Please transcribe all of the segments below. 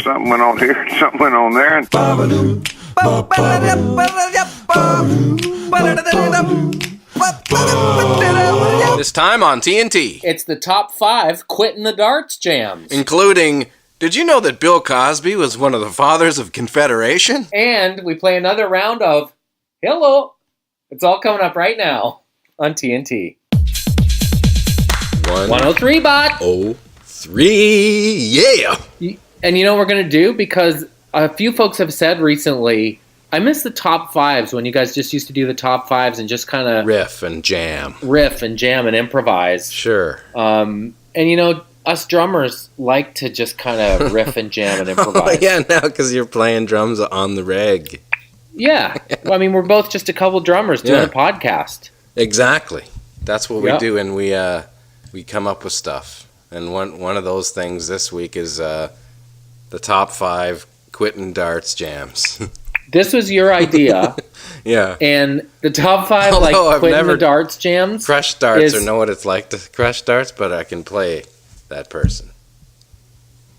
something went on here, something went on there. And This time on TNT. It's the top 5 Quitting the Darts jams. Including, did you know that Bill Cosby was one of the fathers of Confederation? And we play another round of Hello. It's all coming up right now on TNT. 103 bot. 03, yeah. And you know what we're going to do? Because a few folks have said recently, I miss the top 5s when you guys just used to do the top 5s and just kind of Riff and jam and improvise. Sure. And you know, us drummers like to just kind of riff and jam and improvise. Oh, yeah, now because you're playing drums on the reg. Yeah. Well, I mean, we're both just a couple drummers doing a podcast. Exactly. That's what we do, and we come up with stuff. And one of those things this week is the top 5 Quitting Darts jams. This was your idea. Yeah. And the top 5 Quitting the Darts jams. Crushed darts or know what it's like to crush darts, but I can play that person.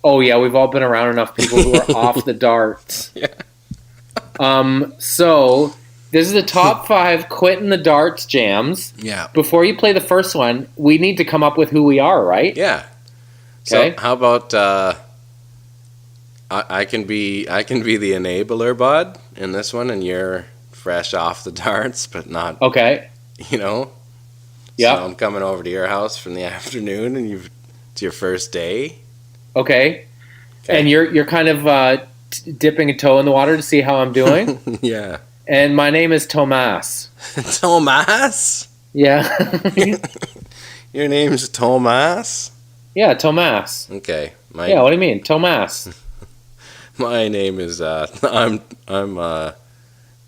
Oh yeah, we've all been around enough people who are off the darts. Yeah. So this is the top 5 Quitting the Darts jams. Yeah. Before you play the first one, we need to come up with who we are, right? Yeah. Okay. So how about I can be the enabler, bud, in this one, and you're fresh off the darts, but not. Okay. You know. Yeah. So I'm coming over to your house from the afternoon, and it's your first day. Okay. And you're kind of dipping a toe in the water to see how I'm doing. Yeah. And my name is Tomas. Tomas? Yeah. Your name's Tomas? Yeah, Tomas. Okay. Yeah, what do you mean, Tomas? My name is I'm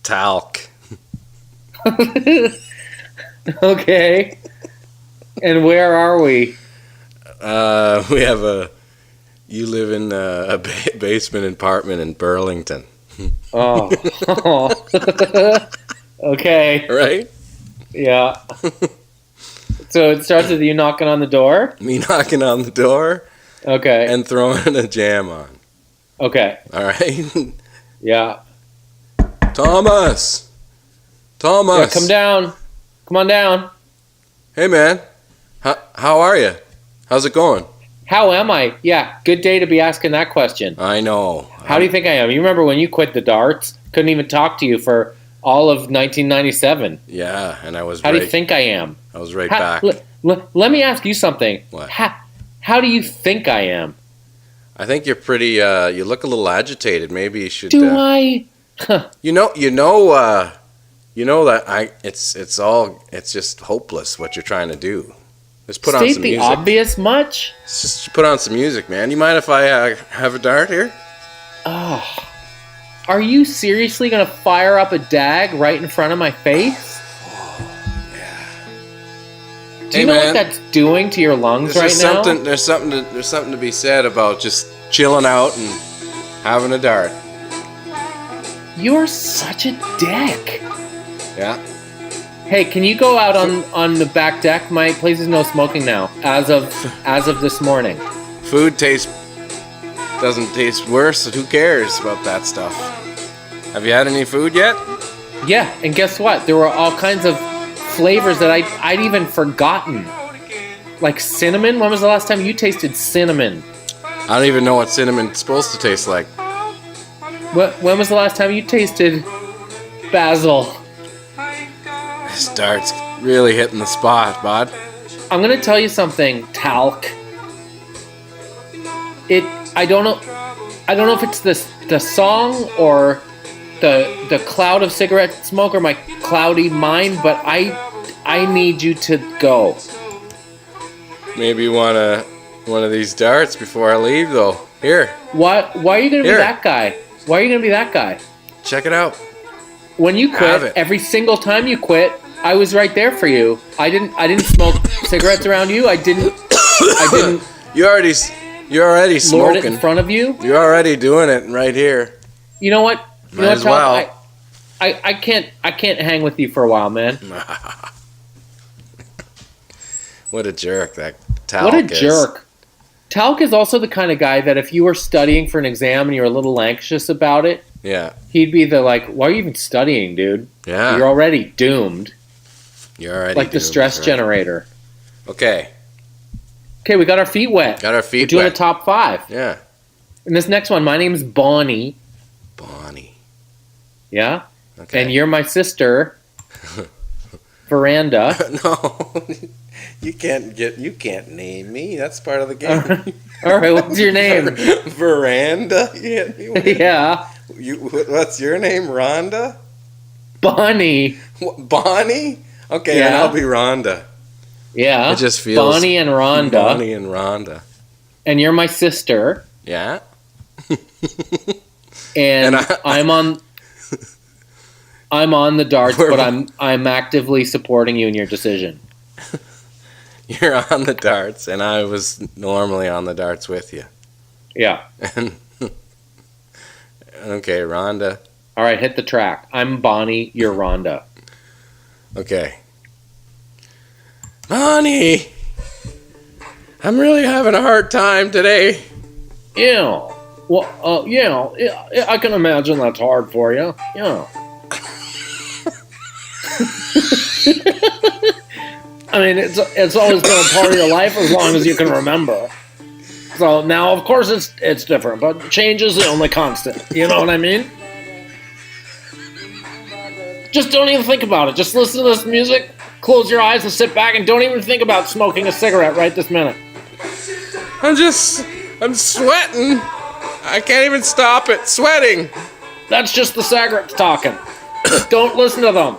talc. Okay. And where are we? We have you live in a basement apartment in Burlington. Oh. Okay. Right? Yeah. So it starts with you knocking on the door? Me knocking on the door. Okay. And throwing a jam on. Okay. All right? Yeah. Thomas! Yeah, come down. Come on down. Hey, man. How are you? How's it going? How am I? Yeah, good day to be asking that question. I know. How do you think I am? You remember when you quit the darts? Couldn't even talk to you for all of 1997. Yeah, and I was How do you think I am? I was back. Let me ask you something. What? How do you think I am? I think you're pretty, you look a little agitated. Maybe you should... Do I? You know that it's just hopeless what you're trying to do. Just put on some music. State the obvious much? Just put on some music, man. You mind if I have a dart here? Oh. Are you seriously going to fire up a dag right in front of my face? Yeah. Do you know what that's doing to your lungs right now? There's something to be said about just chilling out and having a dart. You're such a dick. Yeah. Hey, can you go out on the back deck? My place is no smoking now, as of this morning. Food doesn't taste worse, so who cares about that stuff? Have you had any food yet? Yeah, and guess what? There were all kinds of flavors that I'd even forgotten. Like cinnamon. When was the last time you tasted cinnamon? I don't even know what cinnamon's supposed to taste like. When was the last time you tasted basil? This dart's really hitting the spot, bud. I'm gonna tell you something, talc. I don't know if it's the song or the cloud of cigarette smoke or my cloudy mind, but I need you to go. Maybe you want one of these darts before I leave, though. Here. Why are you gonna be that guy? Why are you gonna be that guy? Check it out. When you quit, every single time you quit, I was right there for you. I didn't smoke cigarettes around you. I didn't. You're already smoking. Lord it in front of you. You're already doing it right here. You know what? Might as well. I can't hang with you for a while, man. What a jerk that talc What a is. jerk. Talc is also the kind of guy that if you were studying for an exam and you were a little anxious about it, Yeah. he'd be the like, why are you even studying, dude? Yeah. You're already doomed. You're already like the doomed, stress right. generator. Okay. Okay, we got our feet wet. Got our We're feet doing wet. a top 5. Yeah. And this next one, my name's Bonnie. Bonnie. Yeah? Okay. And you're my sister, Veranda. No. You can't name me. That's part of the game. All right, what's your name? Veranda? You hit me with? Yeah. What's your name? Rhonda? Bonnie. Bonnie? Okay, then Yeah. I'll be Rhonda. Yeah. It just feels Bonnie and Rhonda. Bonnie and Rhonda. And you're my sister. Yeah. And And I'm on the darts, but I'm actively supporting you in your decision. You're on the darts, and I was normally on the darts with you. Yeah. And okay, Rhonda. All right, hit the track. I'm Bonnie, you're Rhonda. Okay. Bonnie, I'm really having a hard time today. Yeah. Well, yeah, I can imagine that's hard for you. Yeah. I mean, it's always been a part of your life as long as you can remember. So now, of course, it's different, but change is the only constant. You know what I mean? Just don't even think about it. Just listen to this music, close your eyes, and sit back, and don't even think about smoking a cigarette right this minute. I'm sweating. I can't even stop it. Sweating. That's just the cigarettes talking. Don't listen to them.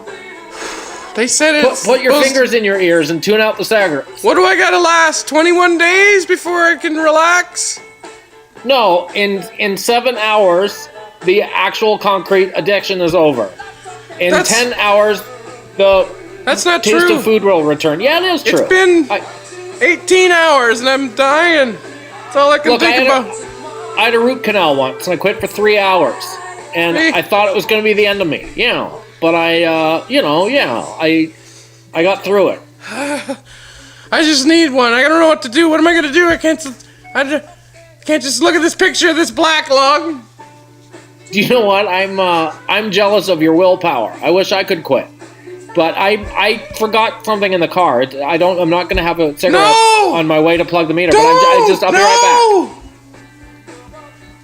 They said it's Put your supposed- fingers in your ears and tune out the cigarettes. What do I gotta last? 21 days before I can relax? No, in 7 hours, the actual concrete addiction is over. In That's- 10 hours, the That's not taste true. of food will return. Yeah, it is true. It's been I- 18 hours and I'm dying. That's all I can Look, think about. I had a root canal once, and I quit for 3 hours. And Hey. I thought it was going to be the end of me. Yeah. But I got through it. I just need one. I don't know what to do. What am I gonna do? I can't just look at this picture of this black log. Do you know what? I'm jealous of your willpower. I wish I could quit. But I forgot something in the car. I'm not going to have a cigarette No! on my way to plug the meter. But I'll be right back.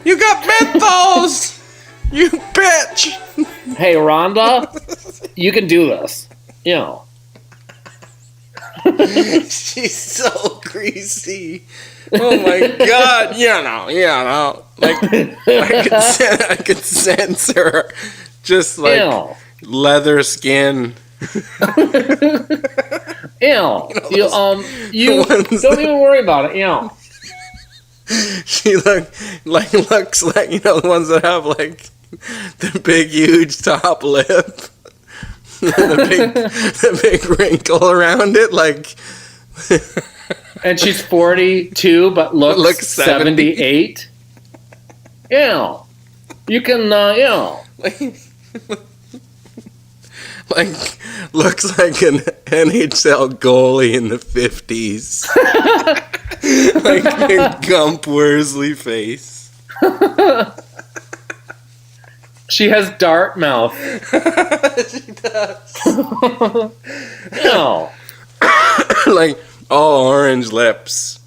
You got menthols! You bitch! Hey, Rhonda, you can do this. You know. She's so greasy. Oh my god! You know. Like I could sense her, just like Ew. leather skin. Ew. You ones don't even worry about it. You know. She looks like the ones that have like the big huge top lip, the big wrinkle around it, like. And she's 42, but looks 78. Yeah. You can, Like, looks like an NHL goalie in the 50s. Like a Gump Worsley face. She has dart mouth. She does. Yeah. Like, all orange lips.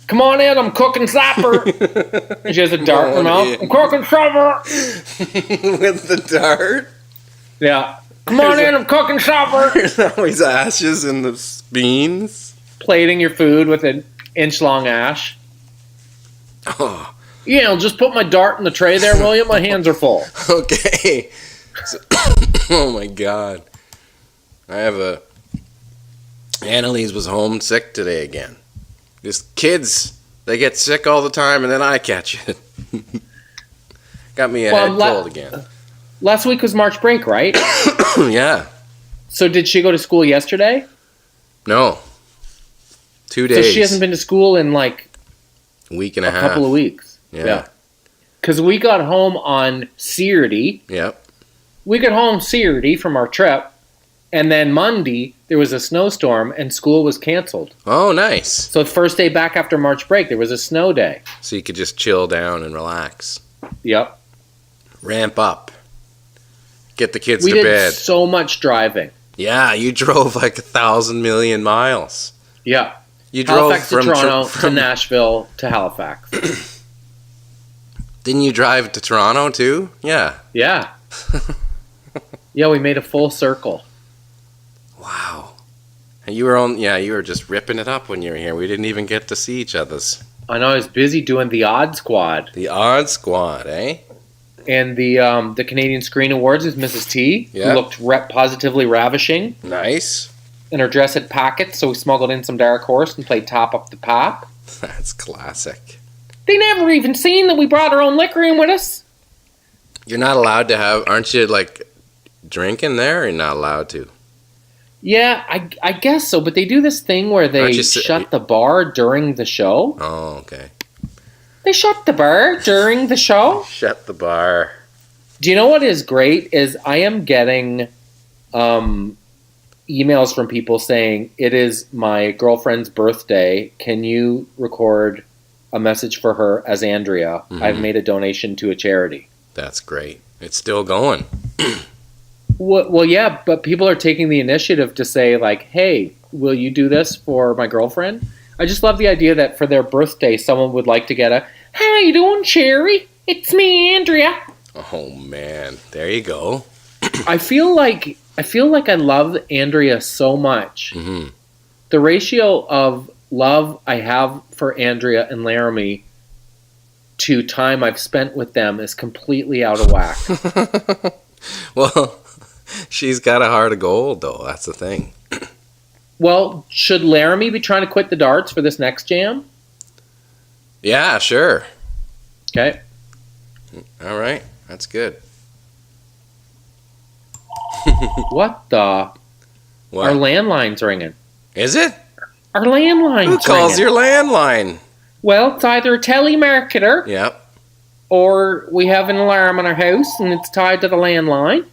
Come on in, I'm cooking supper. She has a dart in her mouth. Yeah. I'm cooking supper. With the dart. Yeah. Come on in, I'm cooking supper. There's always ashes in the beans. Plating your food with an inch-long ash. Oh, Yeah, I'll just put my dart in the tray there, will you? My hands are full. okay. So, oh my god. Annalise was homesick today again. These kids, they get sick all the time and then I catch it. Got me a head cold again. Last week was March break, right? Yeah. So did she go to school yesterday? No. 2 days. So she hasn't been to school in like week and a half. couple of weeks. Yeah. Because we got home on Saturday. Yep. We got home Saturday from our trip, And then Monday, there was a snowstorm and school was canceled. Oh, nice. So the first day back after March break, there was a snow day. So you could just chill down and relax. Yep. Ramp up. Get the kids to We bed. did so much driving. Yeah, you drove like 1,000 million miles. Yeah. You drove Halifax to Toronto to Nashville to Halifax. Didn't you drive to Toronto too? Yeah. Yeah. Yeah, we made a full circle. Wow. And you were just ripping it up when you were here. We didn't even get to see each other's. I know I was busy doing the Odd Squad. The Odd Squad, eh? And the Canadian Screen Awards with Mrs. T, Yeah. who looked positively ravishing. Nice. And her dress had pockets, so we smuggled in some Dark Horse and played Top Up the Pop. That's classic. They never even seen that we brought our own liquor in with us. You're not allowed to have, aren't you, like, drinking there? Or you're not allowed to? Yeah, I guess so, but they do this thing where they shut the bar during the show. Oh, okay. They shut the bar during the show? Shut the bar. Do you know what is great is I am getting emails from people saying, it is my girlfriend's birthday. Can you record a message for her as Andrea? Mm-hmm. I've made a donation to a charity. That's great. It's still going. Well, yeah, but people are taking the initiative to say, like, hey, will you do this for my girlfriend? I just love the idea that for their birthday, someone would like to get a, how you doing, Cherry? It's me, Andrea. Oh, man. There you go. I feel like I love Andrea so much. Mm-hmm. The ratio of love I have for Andrea and Laramie to time I've spent with them is completely out of whack. Well, she's got a heart of gold, though. That's the thing. Well, should Laramie be trying to quit the darts for this next jam? Yeah, sure. Okay. All right. That's good. What the? What? Our landline's ringing. Is it? Our landline's Who calls ringing. your landline? Well, it's either a telemarketer Yep. or we have an alarm in our house and it's tied to the landline.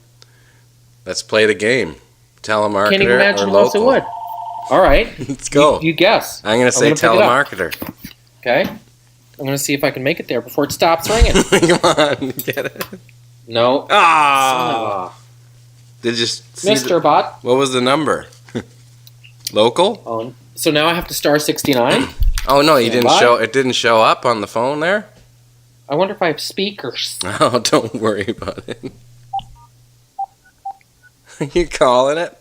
Let's play the game. Telemarketer Can't even imagine or who else it local? would. All right. Let's go. You guess. I'm going to say gonna pick it up. telemarketer. Okay. I'm going to see if I can make it there before it stops ringing. Come on. Get it? No. Ah. Did you see Mr. Bot. what was the number? Local? Oh, so now I have to star 69. Oh, no, you Stand didn't by. show. It didn't show up on the phone there? I wonder if I have speakers. Oh, don't worry about it. You calling it?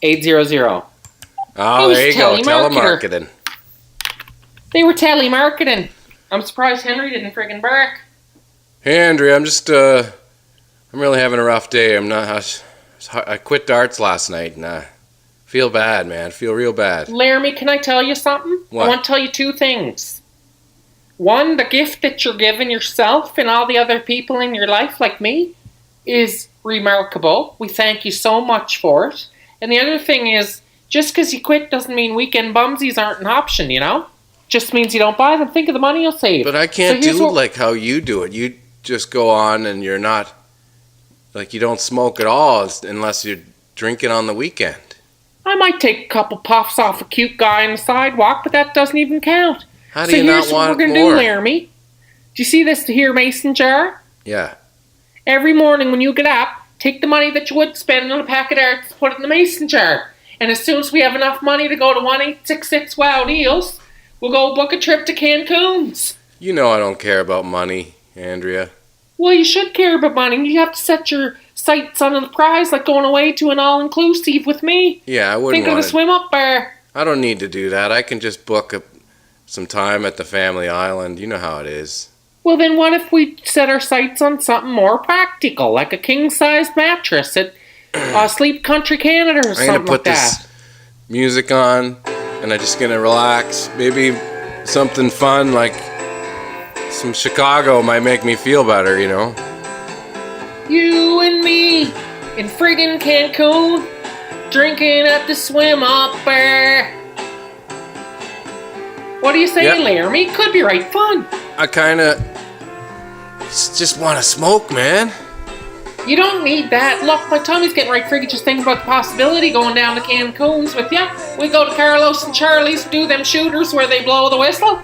800. Oh, It was there you go. telemarketer. Telemarketing. They were telemarketing. I'm surprised Henry didn't friggin' bark. Hey, Andrea, I'm just, I'm really having a rough day. I quit darts last night and I feel bad, man. Feel real bad. Laramie, can I tell you something? What? I want to tell you two things. One, the gift that you're giving yourself and all the other people in your life, like me, is remarkable. We thank you so much for it. And the other thing is, just because you quit doesn't mean weekend bumsies aren't an option, you know? Just means you don't buy them. Think of the money you'll save. But I can't So here's do what- like how you do it. You just go on and you're not, like you don't smoke at all unless you're drinking on the weekend. I might take a couple puffs off a cute guy on the sidewalk, but that doesn't even count. How do So you here's not what want we're gonna more? do, Laramie. Do you see this here mason jar? Yeah. Every morning when you get up, take the money that you would spend on a pack of darts, put it in the mason jar. And as soon as we have enough money to go to 1866 Wow Deals, we'll go book a trip to Cancun's. You know I don't care about money, Andrea. Well, you should care about money. You have to set your sights on the prize, like going away to an all-inclusive with me. Yeah, I wouldn't Think of want the to. swim-up bar. I don't need to do that. I can just book some time at the family island. You know how it is. Well, then what if we set our sights on something more practical, like a king-sized mattress at Sleep Country Canada or I'm something gonna put like that? this music on, and I'm just gonna relax. Maybe something fun like some Chicago might make me feel better. You know. You and me in friggin' Cancun, drinking at the swim-up bar. What do you say, Yep. Laramie? Could be right fun. I kind of just want to smoke, man. You don't need that. Look, my tummy's getting right freaky just thinking about the possibility going down to Cancun's with you. We go to Carlos and Charlie's, do them shooters where they blow the whistle.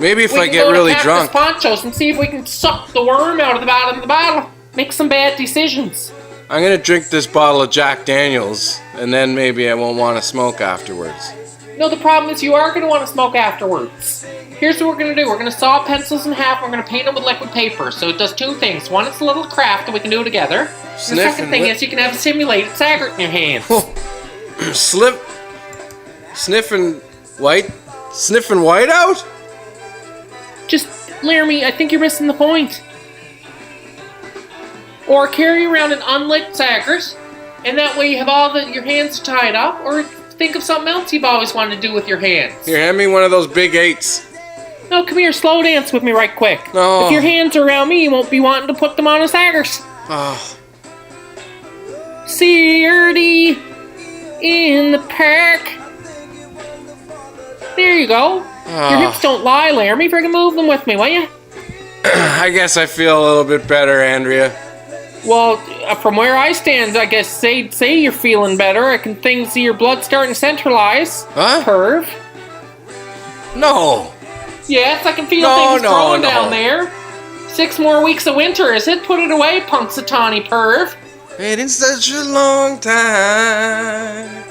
Maybe if I get really drunk. Ponchos and see if we can suck the worm out of the bottom of the bottle. Make some bad decisions. I'm gonna drink this bottle of Jack Daniels, and then maybe I won't want to smoke afterwards. No, the problem is you are going to want to smoke afterwards. Here's what we're going to do. We're going to saw pencils in half. We're going to paint them with liquid paper. So it does two things. One, it's a little craft that we can do together. And the second thing is you can have a simulated Taggart in your hands. Sniffing white out? Just, Laramie, I think you're missing the point. Or carry around an unlit Taggart, and that way you have your hands tied up, or think of something else you've always wanted to do with your hands. Here, hand me one of those big 8s. No, come here, slow dance with me right quick. No. If your hands are around me, you won't be wanting to put them on a Taggart. Oh. Saturday in the park. There you go. Your hips don't lie, Laramie. Friggin' move them with me, will you? I guess I feel a little bit better, Andrea. Well, from where I stand, I guess say you're feeling better. I can see your blood starting to centralize. Huh? Perv. No. Yes, I can feel things growing down there. 6 more weeks of winter, is it? Put it away, Punxsutawney perv. Waiting such a long time.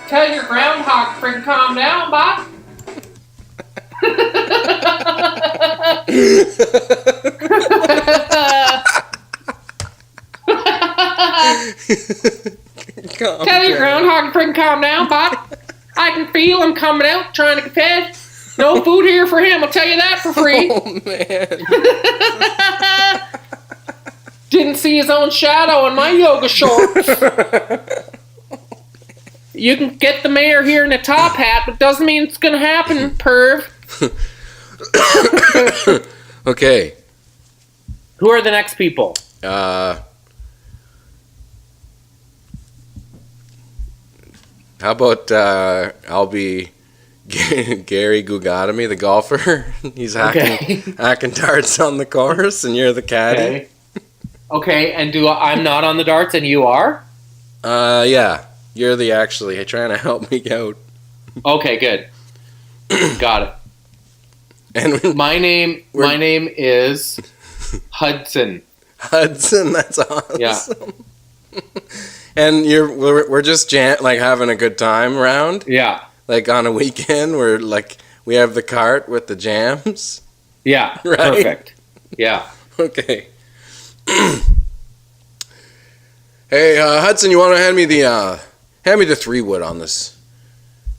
Tell your groundhog to friggin' calm down, Bob. Tell your groundhog to friggin' calm down, Bob. I can feel him coming out, trying to get fed. No food here for him, I'll tell you that for free. Oh, man. Didn't see his own shadow in my yoga shorts. You can get the mayor here in a top hat, but doesn't mean it's gonna happen, perv. Okay. Who are the next people? How about I'll be Gary Gugatami, the golfer. He's hacking darts on the course, and you're the caddy. Okay, and I'm not on the darts, and you are? Yeah. You're actually trying to help me out. Okay, good. Got it. And my name is Hudson. Hudson, that's awesome. Yeah. And we're just having a good time around. Yeah. Like on a weekend, where we have the cart with the jams. Yeah. Right? Perfect. Yeah. Okay. Hey, Hudson, you want to hand me the 3-wood on this?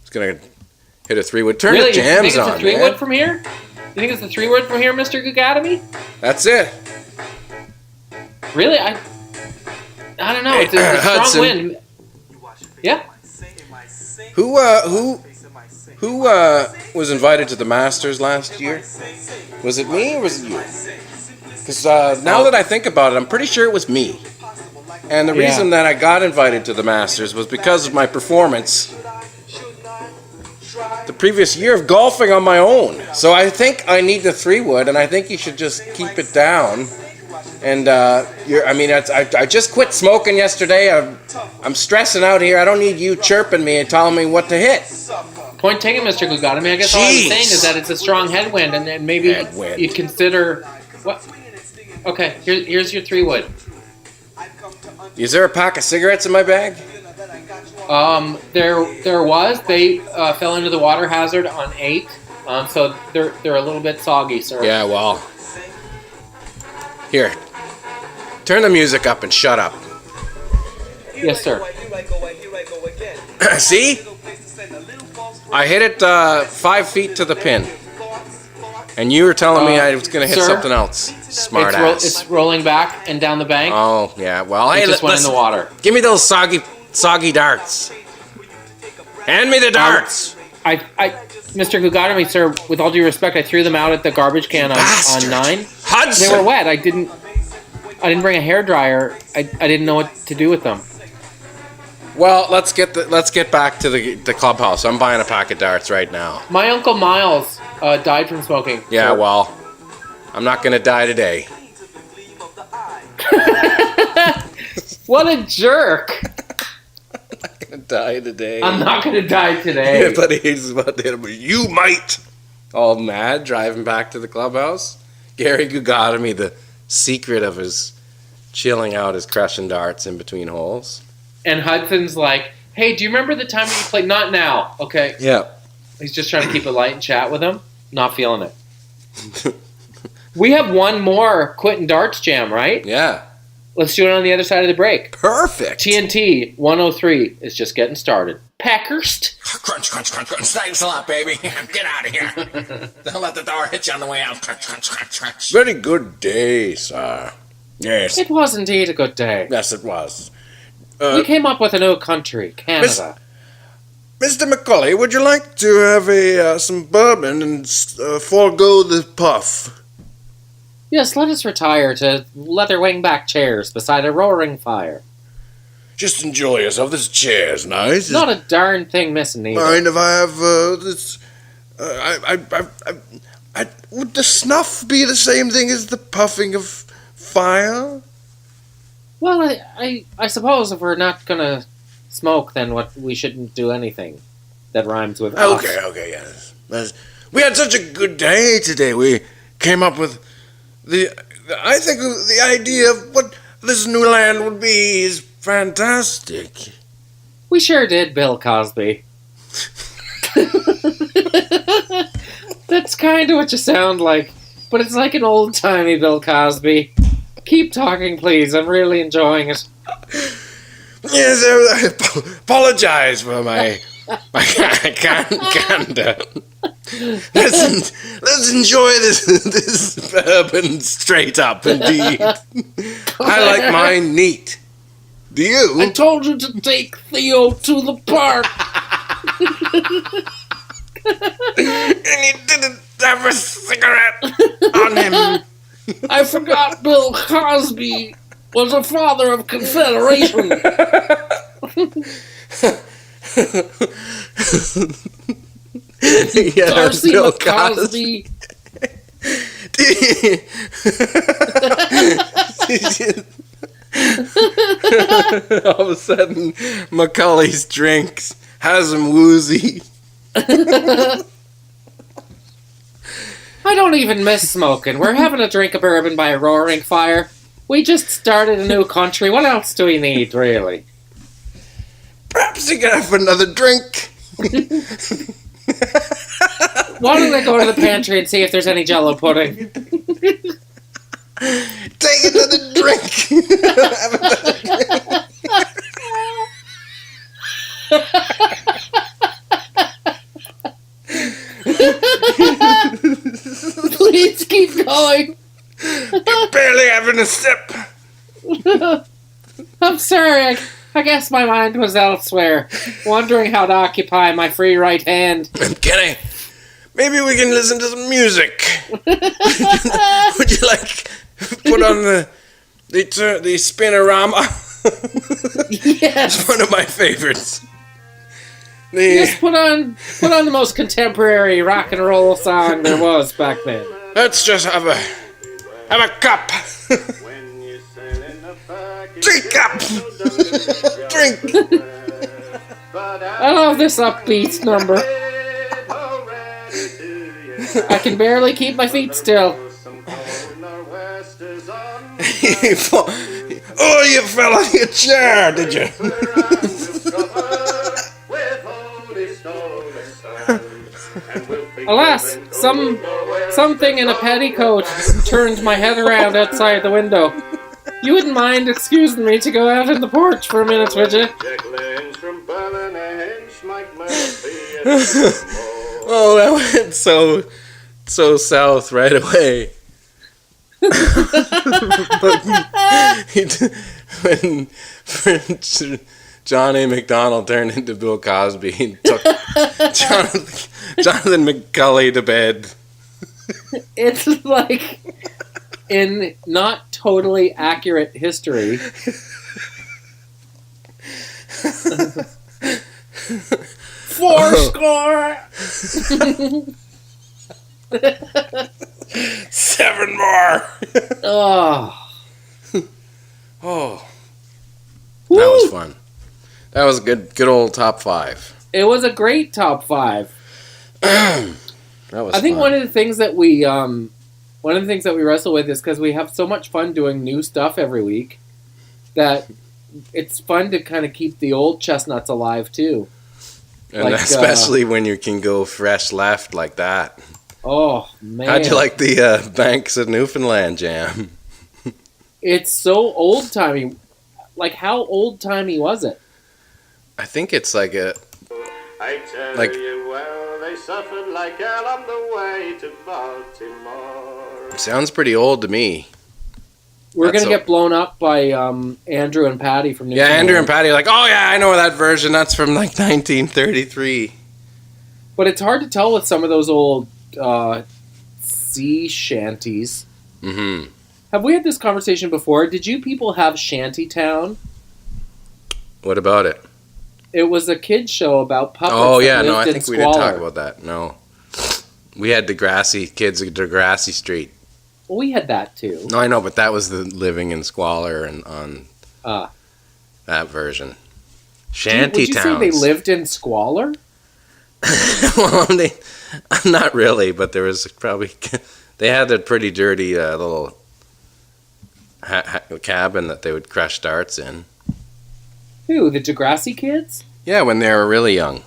It's gonna hit a 3-wood. Turn the jams on. You think it's a 3-wood from here? You think it's a 3-wood from here, Mr. Gugatami? That's it. Really? I don't know. It's a strong wind. Yeah. Who was invited to the Masters last year? Was it me or was it you? Because now that I think about it, I'm pretty sure it was me. And the reason that I got invited to the Masters was because of my performance the previous year of golfing on my own. So I think I need the 3-wood, and I think you should just keep it down. And I just quit smoking yesterday. I'm stressing out here. I don't need you chirping me and telling me what to hit. Point taken, Mr. Gugatami. I guess all I'm saying is that it's a strong headwind, and maybe you'd consider what. Okay, here's your 3-wood. Is there a pack of cigarettes in my bag? There was. They fell into the water hazard on 8. So they're a little bit soggy, sir. Yeah, well. Here. Turn the music up and shut up. Yes, sir. See? I hit it 5 feet to the pin. And you were telling me I was going to hit something else. Smart ass. It's rolling back and down the bank. Oh, yeah. Well, it just went in the water. Give me those soggy darts. Hand me the darts. Mr. Gugatami, sir, with all due respect, I threw them out at the garbage can on 9. Hudson! They were wet. I didn't bring a hairdryer. I didn't know what to do with them. Well, let's get back to the clubhouse. I'm buying a pack of darts right now. My Uncle Miles died from smoking. Yeah, sir. well, I'm not gonna die today. What a jerk! I'm not gonna die today. I'm not gonna die today. But he's about to hit him. You might. All mad, driving back to the clubhouse. Gary got me the secret of his chilling out his crushing darts in between holes. And Hudson's like, hey, do you remember the time when you played? Not now, okay? Yeah. He's just trying to keep it light and chat with him. Not feeling it. We have one more Quentin Darts jam, right? Yeah. Let's do it on the other side of the break. Perfect. TNT 103 is just getting started. Packhurst. Crunch, crunch, crunch, crunch. Thanks a lot, baby. Get out of here. Don't let the door hit you on the way out. Crunch, crunch, crunch, crunch. Very good day, sir. Yes. It was indeed a good day. Yes, it was. We came up with a new country, Canada. Mr. Macaulay, would you like to have some bourbon and forego the puff? Yes, let us retire to leather wingback chairs beside a roaring fire. Just enjoy yourself. This chair's nice. Not a darn thing missing either. Mind if I have this? Would the snuff be the same thing as the puffing of fire? Well, I suppose if we're not gonna smoke, then we shouldn't do anything that rhymes with us. Okay, yes. We had such a good day today. We came up with I think the idea of what this new land would be is fantastic. We sure did, Bill Cosby. That's kind of what you sound like, but it's like an old-timey Bill Cosby. Keep talking, please. I'm really enjoying it. Yes, I apologize for my candor. Let's enjoy this bourbon straight up, indeed. I like mine neat. Do you? I told you to take Theo to the park. And he didn't have a cigarette on him. I forgot Bill Cosby was a father of confederation. Yeah, Darcy Bill Cosby. All of a sudden, Macaulay's drinks has him woozy. I don't even miss smoking. We're having a drink of bourbon by a roaring fire. We just started a new country. What else do we need, really? Perhaps you could have another drink. Why don't I go to the pantry and see if there's any Jell-O pudding? Take another drink. Have another drink. Please keep going. You're barely having a sip. I'm sorry. I guess my mind was elsewhere, wondering how to occupy my free right hand. Kenny, maybe we can listen to some music. Would you like put on the Spinorama? Yes. It's one of my favorites. Just put on the most contemporary rock and roll song there was back then. Let's just have a cup. 3 cups. Drink. I love this upbeat number. I can barely keep my feet still. Oh, you fell on your chair, did you? Alas, something in a petticoat turned my head around outside the window. You wouldn't mind excusing me to go out in the porch for a minute, would you? Oh, that went so south right away. when John A. McDonald turned into Bill Cosby and took Jonathan McCulley to bed. It's like in not totally accurate history. Four score. 7 more. Oh. Oh. That was fun. That was a good old top 5. It was a great top 5. That was I think fun. one of the things that we wrestle with is because we have so much fun doing new stuff every week that it's fun to kind of keep the old chestnuts alive too. And like, especially when you can go fresh left like that. Oh, man. How'd you like the Banks of Newfoundland jam? It's so old-timey. Like, how old-timey was it? I think it's like a... I tell like, you, well, they suffered like hell on the way to Baltimore. sounds pretty old to me. We're That's going to get blown up by Andrew and Patty from Yeah, Newfoundland. Andrew and Patty are like, oh yeah, I know that version. That's from like 1933. But it's hard to tell with some of those old sea shanties. Mm-hmm. Have we had this conversation before? Did you people have Shantytown? What about it? It was a kid's show about puppets. Oh that yeah, no, I lived in think we didn't talk squalor. about that. No. We had Degrassi, kids at Degrassi Street. Well, we had that too. No, I know, but that was the living in squalor and on that version. Shanty Would you say towns. they lived in squalor? Well, not really, but there was probably they had a pretty dirty little cabin that they would crush darts in. Who, the Degrassi kids? Yeah, when they were really young.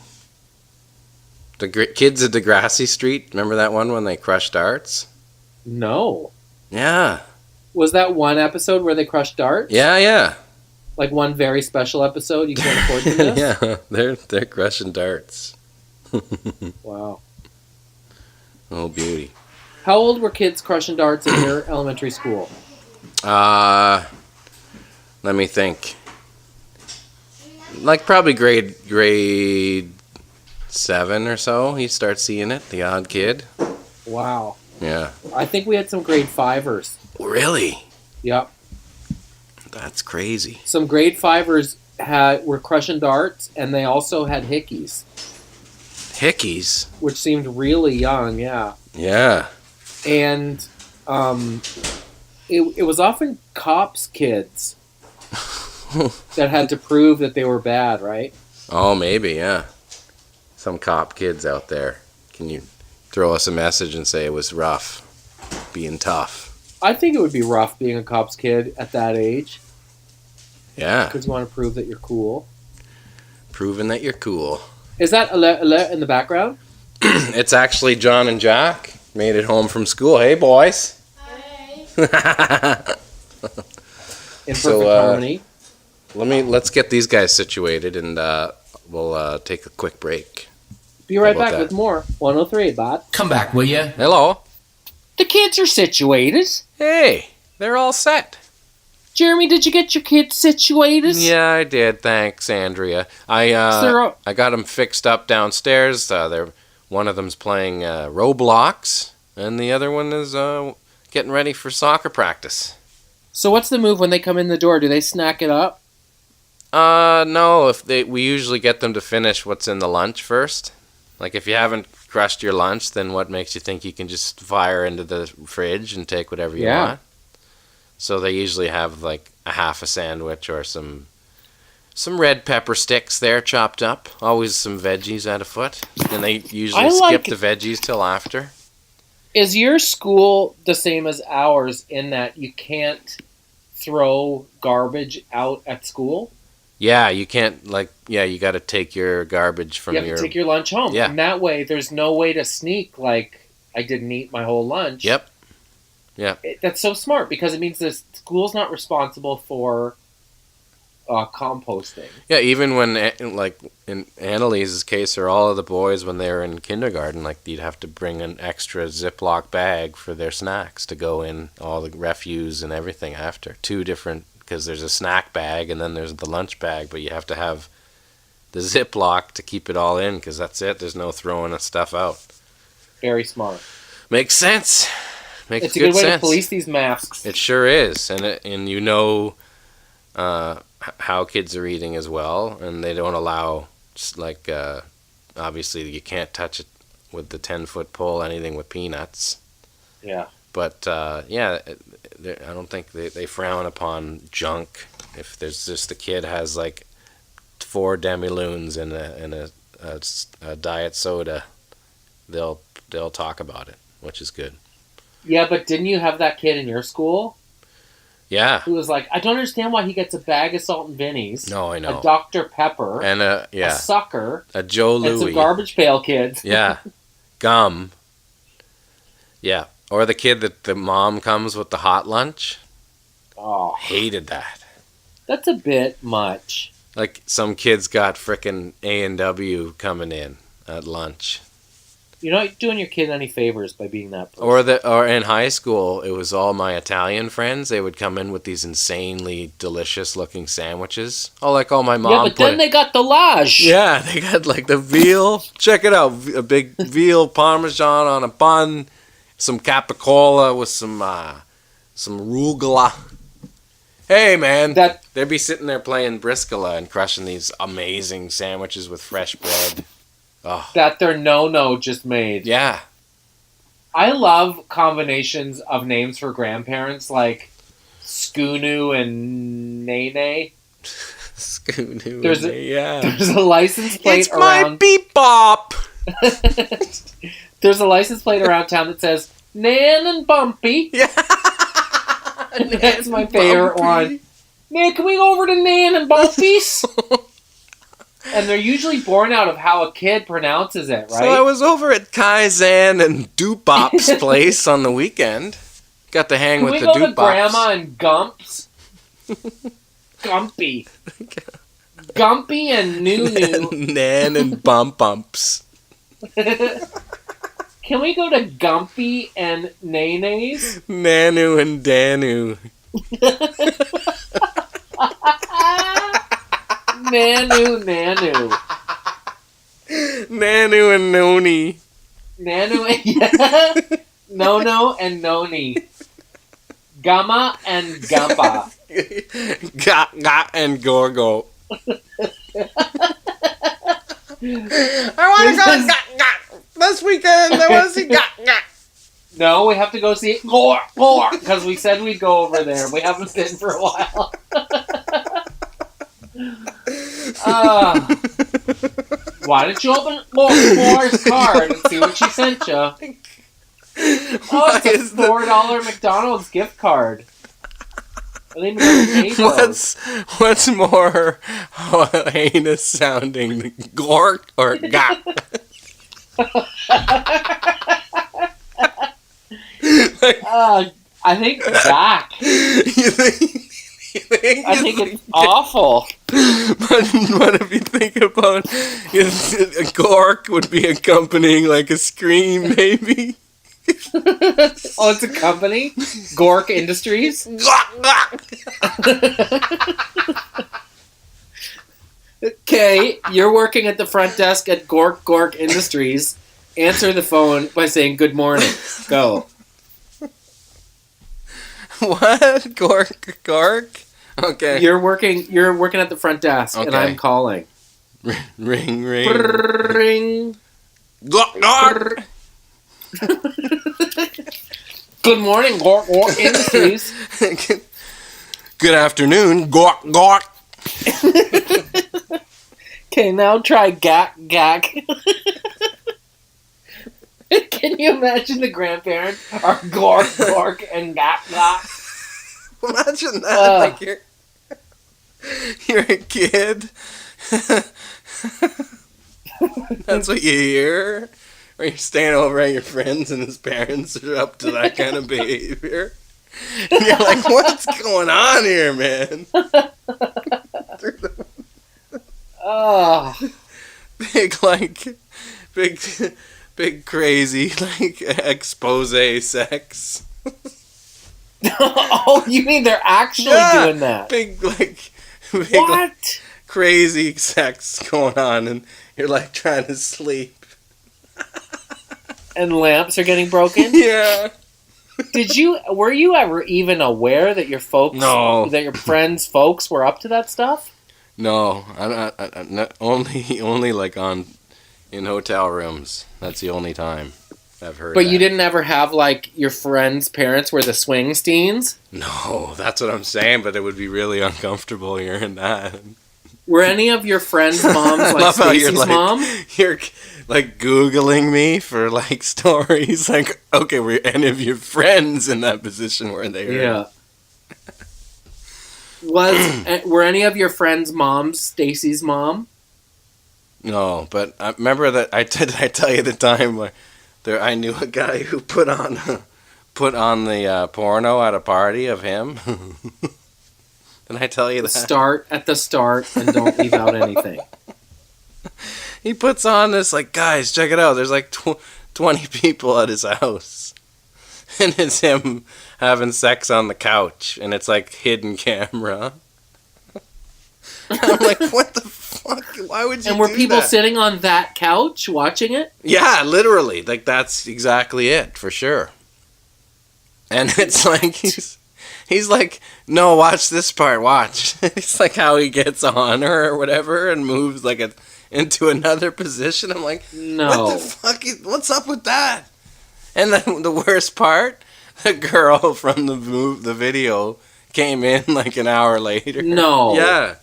The kids at Degrassi Street, remember that one when they crushed darts? No. Yeah. Was that one episode where they crushed darts? Yeah. Like one very special episode you can't afford to miss? Yeah, they're crushing darts. Wow. Oh, beauty. How old were kids crushing darts in your elementary school? Let me think. Like probably grade 7 or so, you start seeing it, the odd kid. Wow. Yeah. I think we had some grade 5ers. Really? Yep. That's crazy. Some grade 5ers were crushing darts, and they also had hickeys, Hickeys? which seemed really young, yeah. Yeah. And it was often cops' kids that had to prove that they were bad, right? Oh, maybe, yeah. Some cop kids out there. Can you throw us a message and say it was rough, being tough? I think it would be rough being a cop's kid at that age. Yeah. Because you want to prove that you're cool. Proving that you're cool. Is that alert in the background? It's actually John and Jack. Made it home from school. Hey, boys. In perfect So, harmony. Let's get these guys situated, and we'll take a quick break. Be right about back that? with more 103, bud. Come back, will you? Hello. The kids are situated. Hey, they're all set. Jeremy, did you get your kids situated? Yeah, I did. Thanks, Andrea. I got them fixed up downstairs. One of them's playing Roblox, and the other one is getting ready for soccer practice. So what's the move when they come in the door? Do they snack it up? No. We usually get them to finish what's in the lunch first. Like if you haven't crushed your lunch, then what makes you think you can just fire into the fridge and take whatever you want? So they usually have like a half a sandwich or some red pepper sticks there chopped up. Always some veggies at a foot. And they usually skip the veggies till after. Is your school the same as ours in that you can't throw garbage out at school? Yeah, you can't you got to take your garbage from You have to take your lunch home. Yeah. And that way there's no way to sneak like I didn't eat my whole lunch. Yep. Yeah. That's so smart because it means the school's not responsible for composting. Yeah, even when, like, in Annalise's case, or all of the boys when they were in kindergarten, like, you'd have to bring an extra Ziploc bag for their snacks to go in all the refuse and everything after. 2 different, because there's a snack bag and then there's the lunch bag, but you have to have the Ziploc to keep it all in, because that's it. There's no throwing stuff out. Very smart. Makes sense. Makes It's a good way sense. to police these masks. It sure is, and you know how kids are eating as well, and they don't allow, just like, obviously you can't touch it with the 10-foot pole, anything with peanuts. Yeah. But yeah, I don't think they frown upon junk. If there's just the kid has like 4 demi-lunes and a diet soda, they'll talk about it, which is good. Yeah, but didn't you have that kid in your school? Yeah. Who was like, I don't understand why he gets a bag of salt and Vinnies. No, I know. A Dr. Pepper. And a sucker. A Joe Louis. And some garbage pail kids. Yeah. Gum. Yeah. Or the kid that the mom comes with the hot lunch. Oh. Hated that. That's a bit much. Like some kids got frickin' A&W coming in at lunch. You're not doing your kid any favors by being that person. Or in high school, it was all my Italian friends. They would come in with these insanely delicious looking sandwiches. Oh, like all my mom. Yeah, but then they got the Lage. Yeah, they got like the veal. Check it out, a big veal parmesan on a bun, some capicola with some rugula. Hey man, they'd be sitting there playing briscola and crushing these amazing sandwiches with fresh bread. Oh. That their no just made. Yeah. I love combinations of names for grandparents like Skoonu and Nene. Skoonu. There's a license plate it's my beep bop. There's a license plate around town that says Nan and Bumpy. Yeah. That's my favorite one. Man, can we go over to Nan and Bumpy's? And they're usually born out of how a kid pronounces it, right? So I was over at Kaizen and Doopop's place on the weekend. Got to hang with the Doopops. Can we go to Grandma and Gump's? Gumpy. Gumpy and Nunu. Nan and Bumps. Can we go to Gumpy and Nene's? Nanu and Danu. Nanu. Nanu and Noni. Nanu and... Yeah. Nono and Noni. Gamma and Gumpa. Got and Gorgo. I want to go Got. This weekend, I want to see Got. No, we have to go see Gore, because we said we'd go over there. We haven't been for a while. Why don't you open Gore's card and see what she sent you? Oh, it's a $4 McDonald's gift card. What's more heinous sounding, Gork or Got? I think Got. You think I think it's awful. But if you think about it, a Gork would be accompanying like a scream, maybe. Oh, it's a company? Gork Industries? Okay, you're working at the front desk at Gork Industries. Answer the phone by saying good morning. Go. What? Gork? Okay. You're working at the front desk, and I'm calling. Ring. Ring. Gork. Good morning, Gork Industries. Good afternoon, Gork. Okay, now try Gak. Can you imagine the grandparents are Gork, and Gak? Imagine that, like you're a kid. That's what you hear. Or you're staying over at your friends and his parents are up to that kind of behavior. And you're like, what's going on here, man? Oh. Big crazy, like, expose sex. Oh, you mean they're actually doing that? Big, what? Like, crazy sex going on, and you're, like, trying to sleep. And lamps are getting broken? Yeah. Were you ever even aware that your folks, that your friends' folks were up to that stuff? No, I'm not, only like in hotel rooms. That's the only time. I've heard. But that. you didn't ever have like your friends' parents were the Swingsteens? No, that's what I'm saying. But it would be really uncomfortable hearing that. Were any of your friends' moms like Stacey's mom? You're like Googling me for like stories. Like, okay, were any of your friends in that position where they were? Yeah. Were any of your friends' moms Stacey's mom? No, but I remember that I tell you the time where I knew a guy who put on the porno at a party of him. Did I tell you that? Start at the start and don't leave out anything. He puts on this, like, guys, check it out. There's like 20 people at his house. And it's him having sex on the couch. And it's like hidden camera. I'm like, what the fuck? Why would you do that? And were people sitting on that couch watching it? Yeah, literally. Like, that's exactly it, for sure. And it's like, he's like, no, watch this part, watch. It's like how he gets on her or whatever and moves like into another position. I'm like, no. What the fuck? What's up with that? And then the worst part, the girl from the video came in like an hour later. No. Yeah.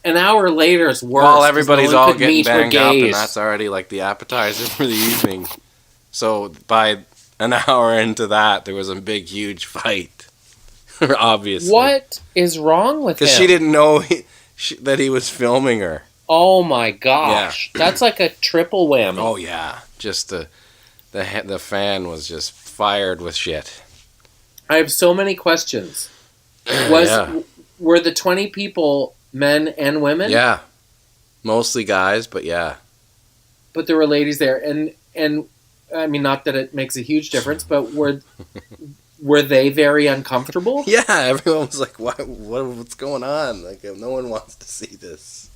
An hour later is worse. Well, everybody's all getting banged up, and that's already like the appetizer for the evening. So by an hour into that, there was a big, huge fight. Obviously. What is wrong with him? Because she didn't know that he was filming her. Oh my gosh. Yeah. That's like a triple whammy. Oh yeah. Just the fan was just fired with shit. I have so many questions. Were the 20 people men and women? Yeah. Mostly guys, but yeah. But there were ladies there, and I mean, not that it makes a huge difference, but were they very uncomfortable? Yeah, everyone was like, what's going on? Like, no one wants to see this.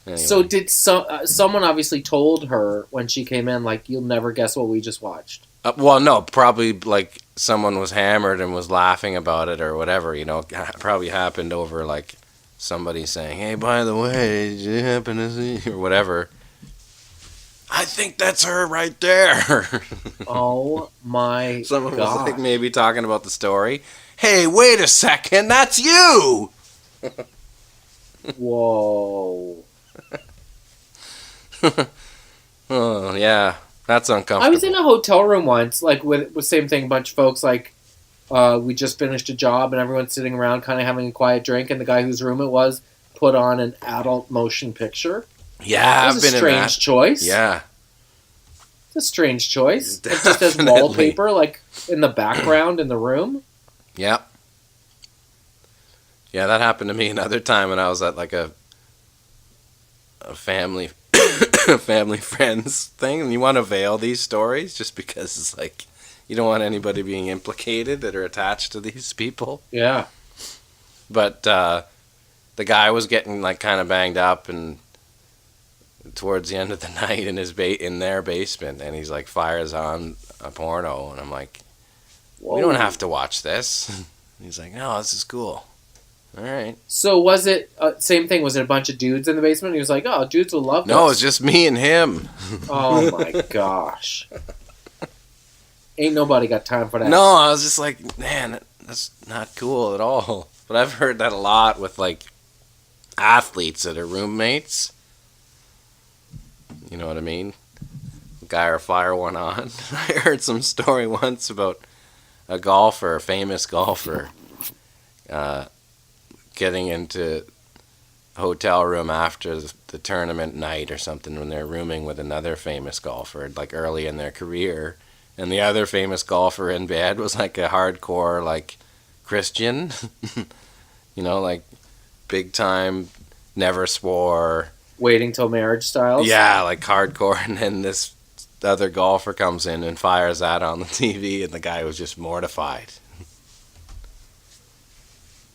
Anyway. So did someone obviously told her when she came in, like, you'll never guess what we just watched? Well, no, probably like someone was hammered and was laughing about it or whatever, you know. Probably happened over like somebody saying, hey, by the way, did you happen to see, or whatever. I think that's her right there. Oh my god. Someone was like maybe talking about the story. Hey, wait a second, that's you! Whoa. Oh, yeah, that's uncomfortable. I was in a hotel room once, like with same thing, a bunch of folks, like, we just finished a job and everyone's sitting around kind of having a quiet drink, and the guy whose room it was put on an adult motion picture. Yeah, I've been in that. Strange choice. Yeah. It's a strange choice. It just has wallpaper, like, in the background in the room. Yep. Yeah, that happened to me another time when I was at, like, a family family friends thing, and you want to veil these stories just because it's, like, you don't want anybody being implicated that are attached to these people. Yeah. But the guy was getting, like, kind of banged up, and towards the end of the night in their basement, and he's like fires on a porno, and I'm like, whoa. We don't have to watch this. He's like, no, this is cool. All right. So was it same thing? Was it a bunch of dudes in the basement? He was like, oh, dudes will love this. No, it's just me and him. Oh my gosh. Ain't nobody got time for that. No, I was just like, man, that's not cool at all. But I've heard that a lot with like athletes that are roommates. You know what I mean? Guy or fire one on. I heard some story once about a famous golfer, getting into a hotel room after the tournament night or something when they're rooming with another famous golfer, like early in their career. And the other famous golfer in bed was like a hardcore, like, Christian. You know, like, big time, never swore. Waiting till marriage styles? Yeah, like hardcore. And then this other golfer comes in and fires that on the TV, and the guy was just mortified.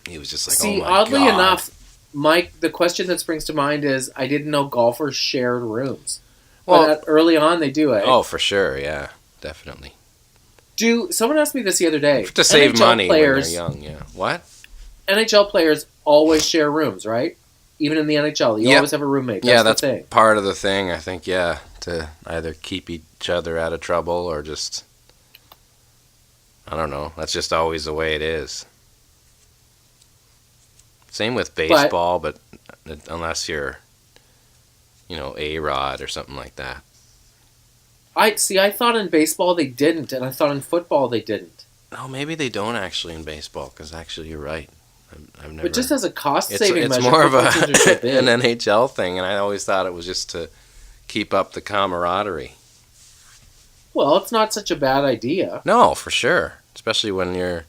He was just like, see, oh my God. oddly enough, Mike, the question that springs to mind is, I didn't know golfers shared rooms. Well, but early on they do it. Oh, for sure, yeah, definitely. Someone asked me this the other day. To save money when they're young, yeah. What? NHL players always share rooms, right? Even in the NHL, you always have a roommate. That's part of the thing, I think, yeah. to either keep each other out of trouble or just, I don't know. That's just always the way it is. Same with baseball, but unless you're, A-Rod or something like that. I thought in baseball they didn't, and I thought in football they didn't. No, maybe they don't actually in baseball, because actually you're right. I've never. But just as a cost-saving measure, it's more of football teams are so big. an NHL thing, and I always thought it was just to keep up the camaraderie. Well, it's not such a bad idea. No, for sure. Especially when you're...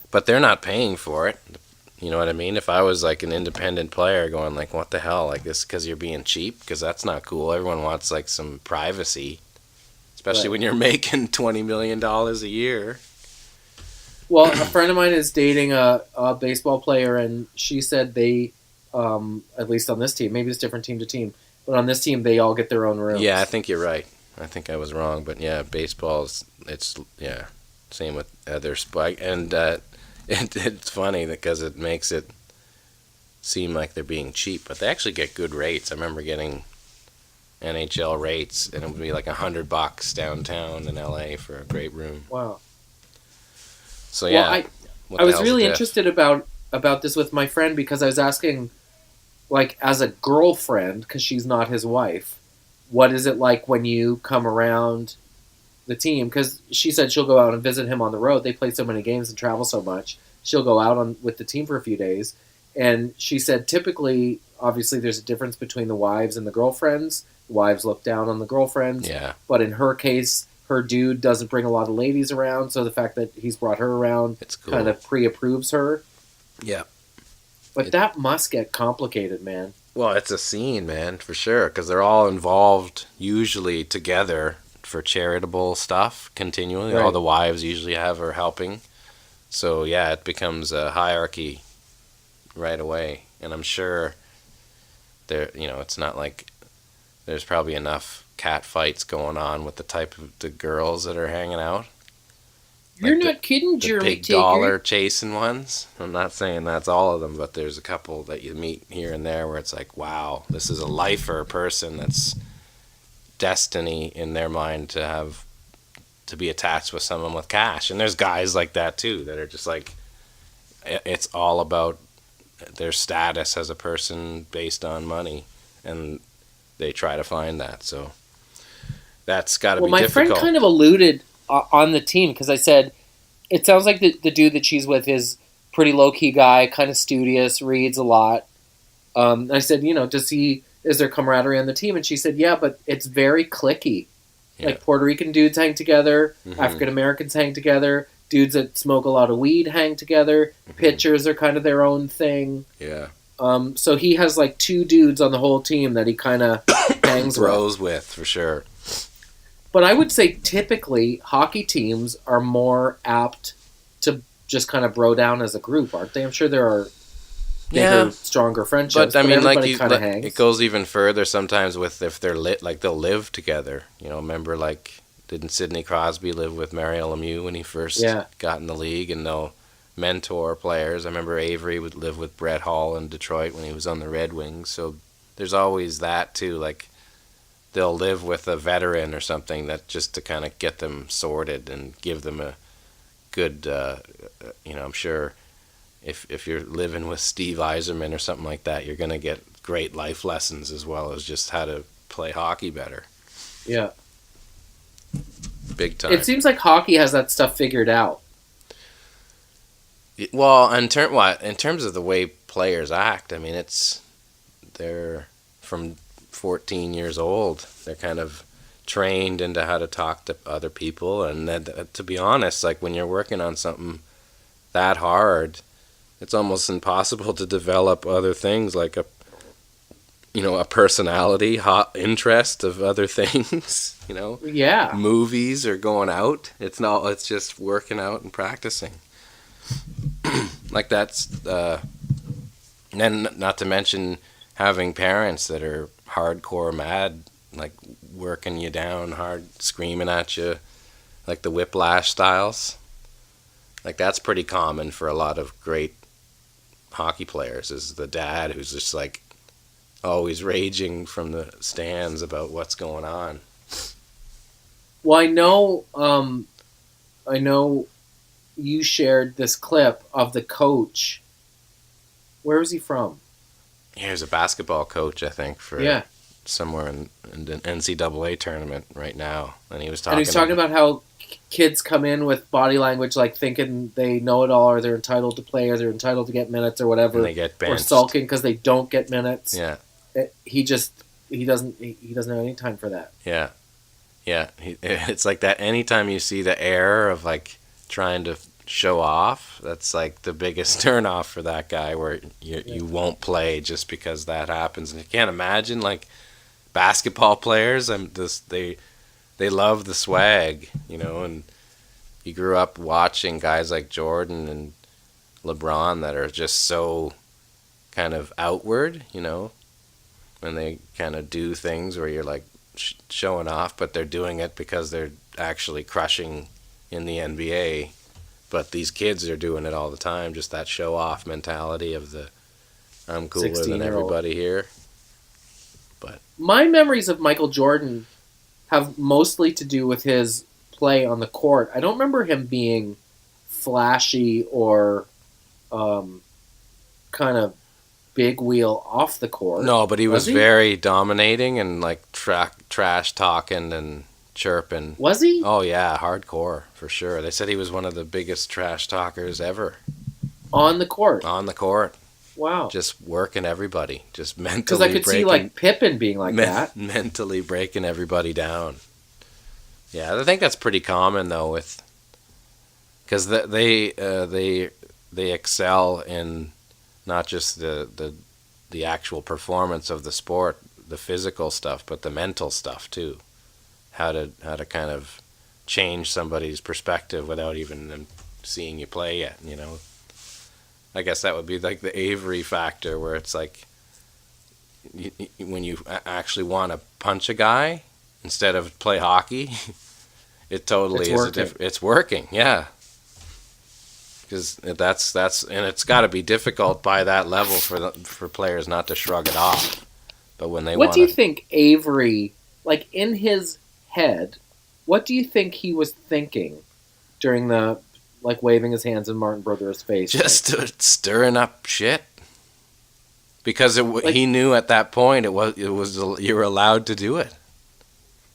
But they're not paying for it. You know what I mean? If I was like an independent player going like, what the hell? Like this because you're being cheap? Because that's not cool. Everyone wants like some privacy. Especially when you're making $20 million a year. Well, a friend of mine is dating a baseball player, and she said they, at least on this team, maybe it's different team to team, but on this team they all get their own rooms. Yeah, I think you're right. I think I was wrong, but yeah, baseball's same with other sport, and it's funny because it makes it seem like they're being cheap, but they actually get good rates. I remember getting NHL rates, and it would be like $100 downtown in LA for a great room. Wow. So yeah, well, I was really interested about this with my friend because I was asking, like, as a girlfriend, because she's not his wife, what is it like when you come around the team? Because she said she'll go out and visit him on the road. They play so many games and travel so much. She'll go out with the team for a few days. And she said typically, obviously, there's a difference between the wives and the girlfriends. The wives look down on the girlfriends. Yeah. But in her case, her dude doesn't bring a lot of ladies around, so the fact that he's brought her around kind of pre-approves her. Yeah. But that must get complicated, man. Well, it's a scene, man, for sure, because they're all involved usually together for charitable stuff continually. Right. All the wives usually have her helping. So, yeah, it becomes a hierarchy right away. And I'm sure it's not like there's probably enough cat fights going on with the type of the girls that are hanging out. You're not kidding, Jeremy. The big dollar chasing ones. I'm not saying that's all of them, but there's a couple that you meet here and there where it's like, wow, this is a lifer person that's destiny in their mind to be attached with someone with cash. And there's guys like that too that are just like, it's all about their status as a person based on money, and they try to find that. So that's got to be difficult. My friend kind of alluded on the team because I said, it sounds like the dude that she's with is pretty low-key guy, kind of studious, reads a lot. I said, is there camaraderie on the team? And she said, yeah, but it's very cliquey. Yeah. Like Puerto Rican dudes hang together, African Americans hang together, dudes that smoke a lot of weed hang together, pitchers are kind of their own thing. Yeah. So he has like two dudes on the whole team that he kind of hangs with, for sure. But I would say typically hockey teams are more apt to just kind of bro down as a group, aren't they? I'm sure there are bigger, stronger friendships. But I mean, it goes even further sometimes with if they're they'll live together. Remember, like, didn't Sidney Crosby live with Mario Lemieux when he first got in the league, and they'll mentor players. I remember Avery would live with Brett Hall in Detroit when he was on the Red Wings. So there's always that too, like they'll live with a veteran or something that just to kind of get them sorted and give them a good, I'm sure if you're living with Steve Yzerman or something like that, you're going to get great life lessons as well as just how to play hockey better. Yeah. Big time. It seems like hockey has that stuff figured out. Well, in terms of the way players act, I mean, they're from 14 years old. They're kind of trained into how to talk to other people, and then, to be honest, like when you're working on something that hard, it's almost impossible to develop other things like a personality, hot interest of other things. Yeah. Movies or going out. It's just working out and practicing. Like that's, and not to mention having parents that are hardcore mad, like working you down hard, screaming at you, like the whiplash styles. Like that's pretty common for a lot of great hockey players, is the dad who's just like always raging from the stands about what's going on. Well, I know you shared this clip of the coach. Where was he from? He was a basketball coach, I think, for somewhere in the NCAA tournament right now. And he was talking about how kids come in with body language like thinking they know it all, or they're entitled to play, or they're entitled to get minutes or whatever. And they get benched. Or sulking because they don't get minutes. Yeah. He doesn't have any time for that. Yeah. Yeah. It's like that anytime you see the air of like trying to show off, that's like the biggest turnoff for that guy, where you won't play just because that happens. And you can't imagine like basketball players, they love the swag, and you grew up watching guys like Jordan and LeBron that are just so kind of outward, when they kind of do things where you're like showing off, but they're doing it because they're actually crushing in the NBA. But these kids are doing it all the time, just that show-off mentality of the I'm cooler than everybody here. But my memories of Michael Jordan have mostly to do with his play on the court. I don't remember him being flashy or kind of big wheel off the court. No, but he was very dominating and like trash talking and chirping. Was he? Oh yeah, hardcore for sure. They said he was one of the biggest trash talkers ever. On the court? On the court. Wow. Just working everybody. Just mentally because I could see like Pippen being like that. Mentally breaking everybody down. Yeah, I think that's pretty common though, with because they excel in not just the actual performance of the sport, the physical stuff, but the mental stuff too. How to kind of change somebody's perspective without even them seeing you play yet, I guess that would be like the Avery factor, where it's like when you actually want to punch a guy instead of play hockey, it totally it's working, yeah. Because that's and it's got to be difficult by that level for players not to shrug it off. But when they what do you think Avery, like in his head, what do you think he was thinking during the like waving his hands in Martin Brothers' face? Just stirring up shit. Because he knew at that point it was you were allowed to do it.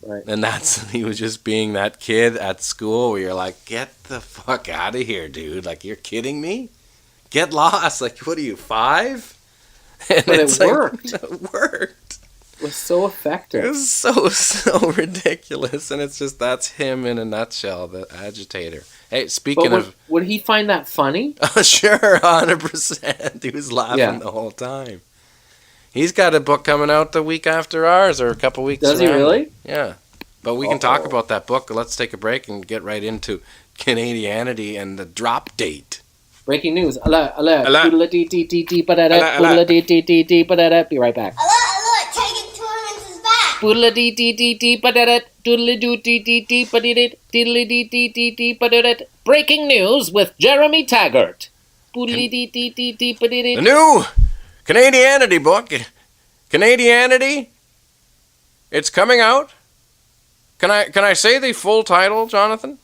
Right. And he was just being that kid at school where you're like, get the fuck out of here, dude. Like, you're kidding me? Get lost. Like, what are you, 5? And but it worked. It worked. It was so effective. It was so ridiculous. And it's just, that's him in a nutshell, the agitator. Hey, speaking of... Would he find that funny? Oh, sure, 100%. He was laughing the whole time. He's got a book coming out the week after ours, or a couple weeks Does he really? Yeah. But we can talk about that book. Let's take a break and get right into Canadianity and the drop date. Breaking news. Be right back. Taggart Torrens is back. Breaking news with Jeremy Taggart. The new Canadianity book. Canadianity. It's coming out. Can I say the full title, Jonathan?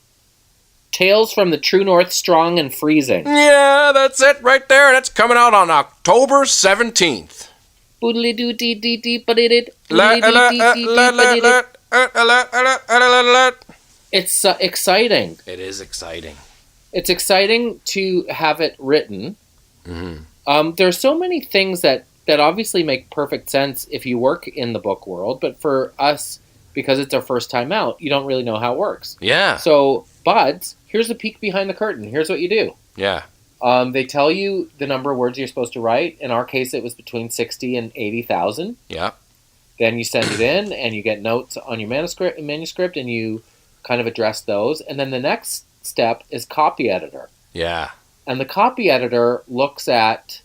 Tales from the True North, Strong and Freezing. Yeah, that's it right there. And it's coming out on October 17th. It's exciting. It is exciting. It's exciting to have it written. Mm-hmm. There's so many things that obviously make perfect sense if you work in the book world, but for us, because it's our first time out, you don't really know how it works. Yeah. So, buds, here's a peek behind the curtain. Here's what you do. Yeah. They tell you the number of words you're supposed to write. In our case, it was between 60 and 80,000. Yeah. Then you send it in, and you get notes on your manuscript, and you kind of address those. And then the next step is copy editor. Yeah. And the copy editor looks at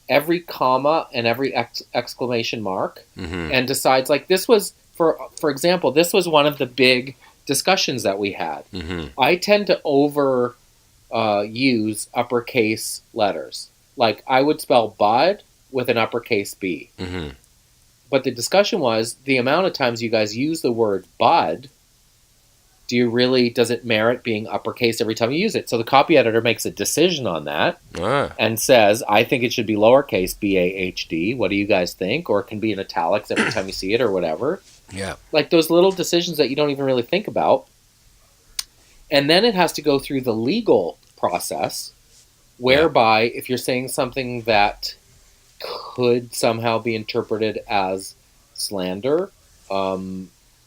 every comma and every exclamation mark and decides, like, this was, for example, this was one of the big discussions that we had. Mm-hmm. I tend to use uppercase letters. Like, I would spell bud with an uppercase B. Mm-hmm. But the discussion was the amount of times you guys use the word bud does it merit being uppercase every time you use it? So the copy editor makes a decision on that and says, I think it should be lowercase B-A-H-D. What do you guys think? Or it can be in italics every time you see it or whatever. Yeah. Like those little decisions that you don't even really think about. And then it has to go through the legal process, whereby if you're saying something that could somehow be interpreted as slander,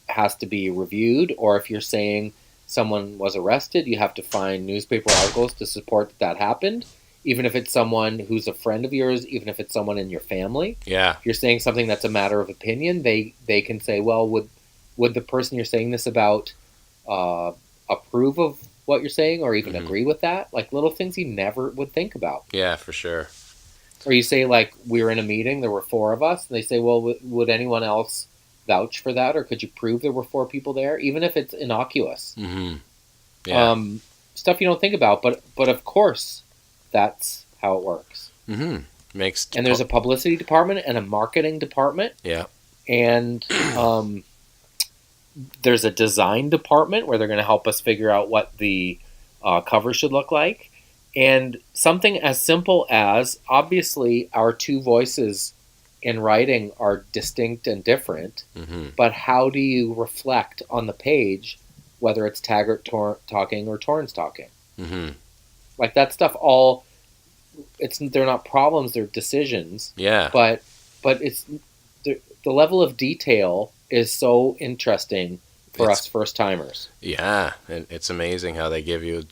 has to be reviewed, or if you're saying someone was arrested, you have to find newspaper articles to support that happened, even if it's someone who's a friend of yours, even if it's someone in your family. Yeah. If you're saying something that's a matter of opinion, they can say, well, would the person you're saying this about approve of what you're saying, or even agree with that? Like little things you never would think about. Yeah, for sure. Or you say, like, we were in a meeting, there were 4 of us, and they say, well, would anyone else vouch for that, or could you prove there were 4 people there, even if it's innocuous? Yeah. Stuff you don't think about, but of course that's how it works. And there's a publicity department and a marketing department. Yeah. And there's a design department where they're going to help us figure out what the cover should look like. And something as simple as, obviously our 2 voices in writing are distinct and different, but how do you reflect on the page whether it's Taggart talking or Torrens talking? Like that stuff all, they're not problems, they're decisions. Yeah. But it's the level of detail is so interesting for us first timers. Yeah, it's amazing how they give you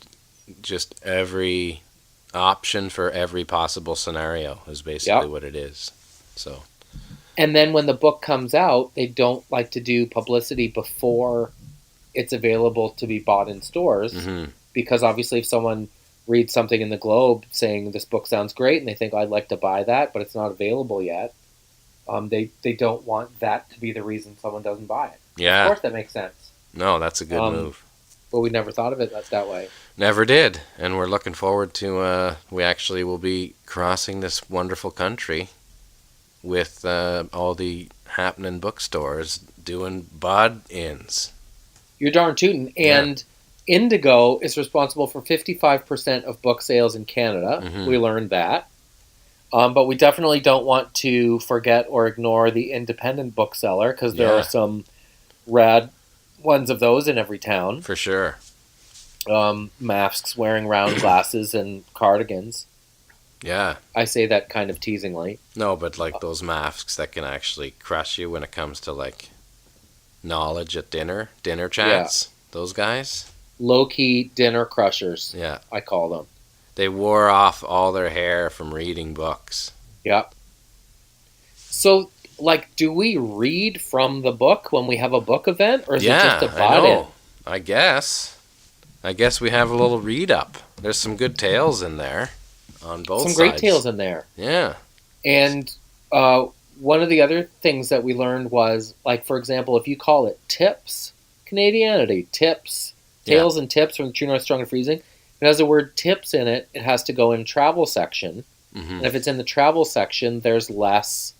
just every option for every possible scenario is basically what it is. So, and then when the book comes out, they don't like to do publicity before it's available to be bought in stores, because obviously if someone reads something in the Globe saying this book sounds great and they think I'd like to buy that, but it's not available yet, they don't want that to be the reason someone doesn't buy it. Yeah, of course that makes sense. No, that's a good move. But we never thought of it that way. Never did, and we're looking forward to. We actually will be crossing this wonderful country with all the happening bookstores doing bud-ins. You're darn tootin'. And Indigo is responsible for 55% of book sales in Canada. We learned that. But we definitely don't want to forget or ignore the independent bookseller, because there are some rad ones of those in every town. For sure. Masks wearing round glasses and cardigans. Yeah. I say that kind of teasingly. No, but like those masks that can actually crush you when it comes to like knowledge at dinner chats. Yeah. Those guys. Low-key dinner crushers. Yeah. I call them. They wore off all their hair from reading books. Yep. So, like, do we read from the book when we have a book event, or is it just a buy-in? I guess we have a little read-up. There's some good tales in there on both sides. Some great tales in there. Yeah. And one of the other things that we learned was, like, for example, if you call it tips, Canadianity, tips, tales and tips from the True North Strong and Freezing, if it has the word tips in it, it has to go in travel section. And if it's in the travel section, there's less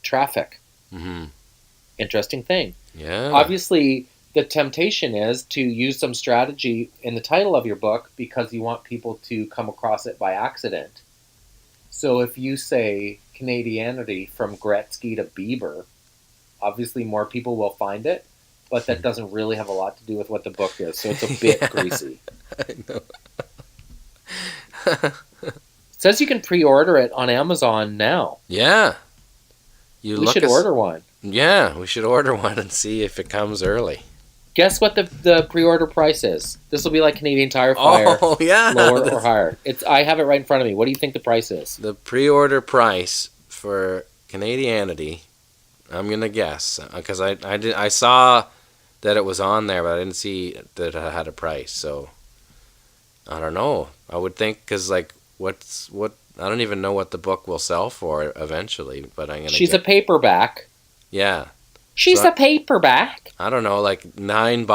traffic. Interesting thing. Yeah. Obviously, the temptation is to use some strategy in the title of your book because you want people to come across it by accident. So if you say Canadianity from Gretzky to Bieber, obviously more people will find it, but that doesn't really have a lot to do with what the book is, so it's a bit greasy. I know. It says you can pre-order it on Amazon now. Yeah. We should order one. Yeah, we should order one and see if it comes early. Guess what the pre-order price is? This will be like Canadian Tire Fire. Oh, yeah. Lower or higher. I have it right in front of me. What do you think the price is? The pre-order price for Canadianity, I'm going to guess, because I saw that it was on there, but I didn't see that it had a price, so I don't know. I would think, because like, I don't even know what the book will sell for eventually, but I'm going to She's a paperback. Yeah. She's a paperback. I don't know, like $9?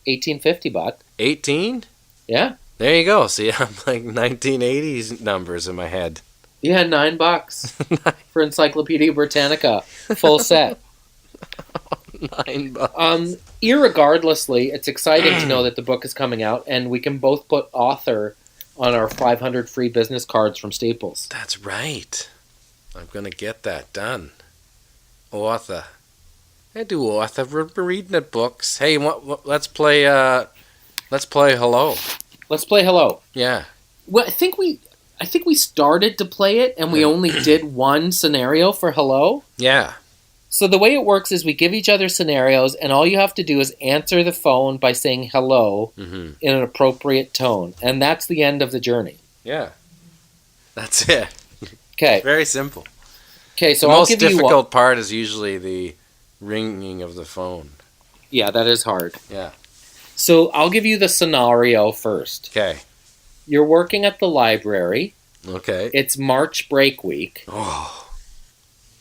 $18.50. 18? Yeah. There you go. See, I'm like 1980s numbers in my head. Yeah, $9 for Encyclopedia Britannica, full set. $9. Irregardlessly, it's exciting to know that the book is coming out, and we can both put author on our 500 free business cards from Staples. That's right. I'm going to get that done. Author. I do author. We're reading at books. Hey, let's play Hello. Let's play Hello. Yeah. Well, I think we started to play it, and we only did one scenario for Hello. Yeah. So the way it works is we give each other scenarios, and all you have to do is answer the phone by saying hello in an appropriate tone. And that's the end of the journey. Yeah. That's it. Okay. Very simple. Okay, so the I'll most give you difficult part is usually the ringing of the phone. Yeah, that is hard. Yeah. So I'll give you the scenario first. Okay. You're working at the library. Okay. It's March break week. Oh.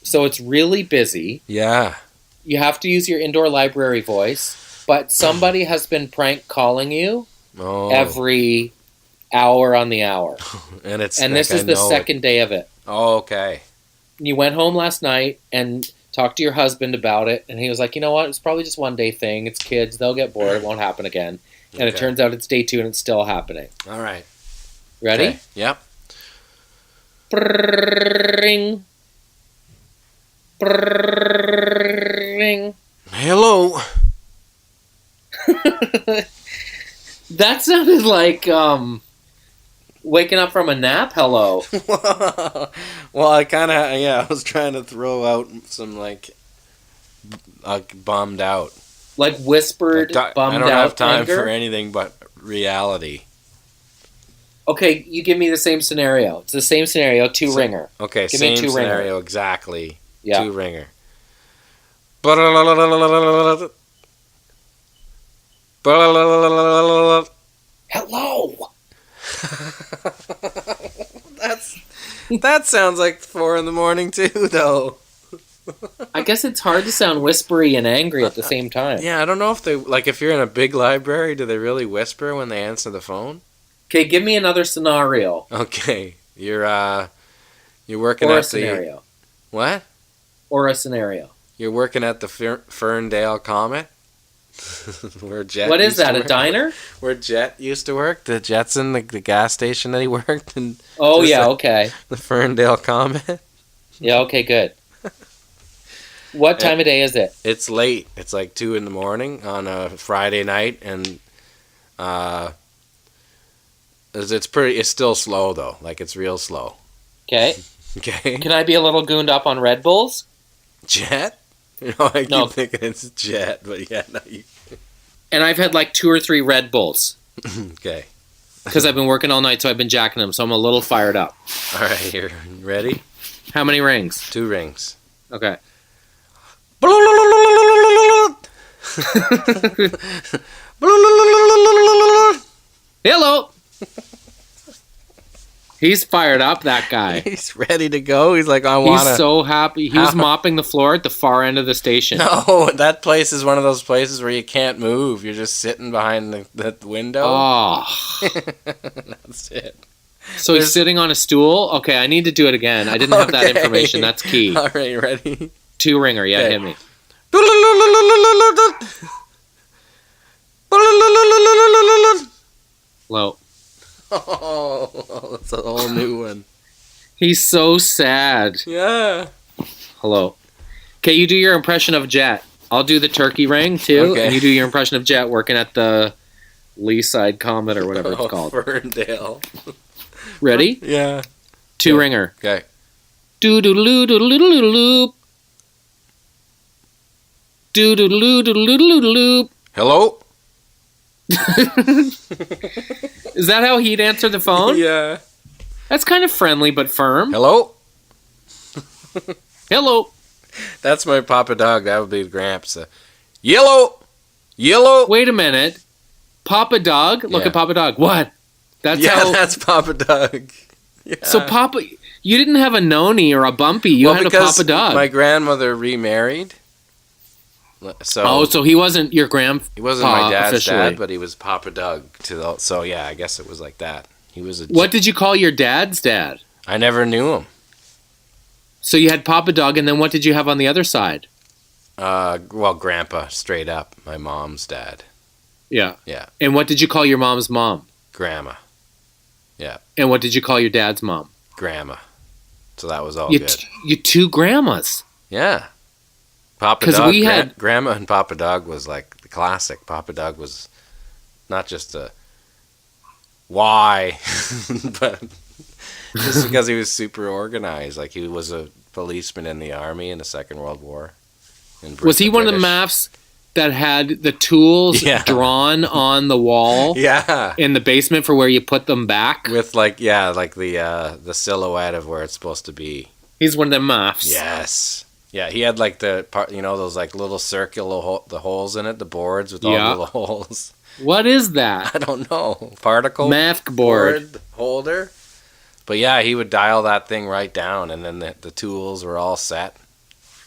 So it's really busy. Yeah. You have to use your indoor library voice, but somebody has been prank calling you every hour on the hour. And this is the second day of it. Oh, okay. You went home last night and talked to your husband about it, and he was like, you know what, it's probably just one day thing. It's kids. They'll get bored. It won't happen again. And it turns out it's day 2 and it's still happening. All right. Ready? Okay. Yep. Ring. Ring. Hello. That sounded like waking up from a nap. Hello. Well, I kind of I was trying to throw out some bummed out, like whispered bummed out. I don't have time anger? for anything but reality. Okay, you give me the same scenario. It's the same scenario. 2 ringer. Okay, give same me 2 scenario ringer. exactly. Yeah. 2 ringer. Hello. That sounds like 4 a.m. too, though. I guess it's hard to sound whispery and angry at the same time. Yeah, I don't know if they if you're in a big library, do they really whisper when they answer the phone? Okay, give me another scenario. Okay, you're working Or at a scenario. What? Or a scenario. You're working at the Ferndale Comet. Where Jet What is used to that? A work. diner? Where Jet used to work. The Jetson, the gas station that he worked in. Oh yeah, okay. The Ferndale Comet. Yeah, okay, good. What time of day is it? It's late. It's like 2 a.m. on a Friday night, and it's still slow though. Like it's real slow. Okay. Okay. Can I be a little gooned up on Red Bulls? Jet? I keep No. thinking it's Jet, but yeah, no. And I've had like 2 or 3 Red Bulls. Okay. Because I've been working all night, so I've been jacking them, so I'm a little fired up. All right, here. Ready? How many rings? 2 rings. Okay. Hello! He's fired up, that guy. He's ready to go. He's like, I want to. He's so happy. He was mopping the floor at the far end of the station. No, that place is one of those places where you can't move. You're just sitting behind the window. Oh. That's it. So he's sitting on a stool? Okay, I need to do it again. I didn't have that information. That's key. All right, ready? 2 ringer. Yeah, Okay. hit me. Low. Oh, that's a whole new one. He's so sad. Yeah. Hello. Okay, you do your impression of Jet. I'll do the turkey ring, too. Okay. And you do your impression of Jet working at the Leaside Comet or whatever it's called. Ferndale. Ready? Yeah. 2 ringer. Okay. Do-do-do-do-do-do-do-loop. Do-do-do-do-do-do-loop. Hello? Is that how he'd answer the phone? Yeah. That's kind of friendly but firm. Hello? Hello. That's my Papa Dog. That would be Gramps. Yellow! Yellow! Wait a minute. Papa Dog? Look Yeah. at Papa Dog. What? That's how... That's Papa Dog. Yeah. So Papa... You didn't have a noni or a bumpy. You had a because Papa Dog. my grandmother remarried. So so he wasn't your grandpa he wasn't my dad's officially. dad, but he was Papa Doug. So yeah, I guess it was like that. He was a. What did you call your dad's dad? I never knew him. So you had Papa Dog, and then what did you have on the other side? Well, Grandpa, straight up, my mom's dad. Yeah. Yeah. And what did you call your mom's mom? Grandma. Yeah. And what did you call your dad's mom? Grandma. So that was all You good. you two grandmas. Yeah. Papa 'Cause Dog. we had- Grandma and Papa Dog was like the classic. Papa Dog was not just a why, but just because he was super organized. Like he was a policeman in the army in the Second World War. Was he one of the maps that had the tools Yeah. drawn on the wall Yeah. in the basement for where you put them back? With like the silhouette of where it's supposed to be. He's one of the maps. Yes. Yeah, he had like the part, those like little circular the holes in it, the boards with all Yeah. the little holes. What is that? I don't know. Particle Math board. holder. But yeah, he would dial that thing right down, and then the tools were all set.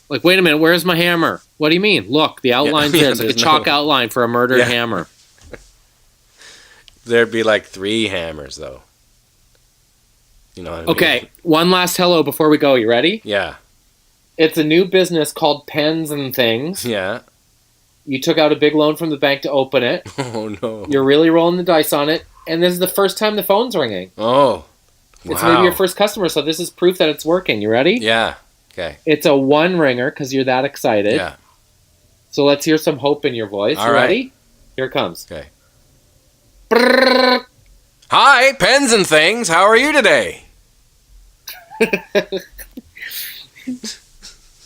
Like, wait a minute, where's my hammer? What do you mean? Look, the outline's Yeah, there. There's a chalk outline for a murdered Yeah. hammer. There'd be like 3 hammers though. You know what I mean? Okay, one last hello before we go. You ready? Yeah. It's a new business called Pens and Things. Yeah. You took out a big loan from the bank to open it. Oh no. You're really rolling the dice on it. And this is the first time the phone's ringing. Oh. It's Wow. maybe your first customer, so this is proof that it's working. You ready? Yeah. Okay. It's a one ringer because you're that excited. Yeah. So let's hear some hope in your voice. All You right. ready? Here it comes. Okay. Hi, Pens and Things. How are you today?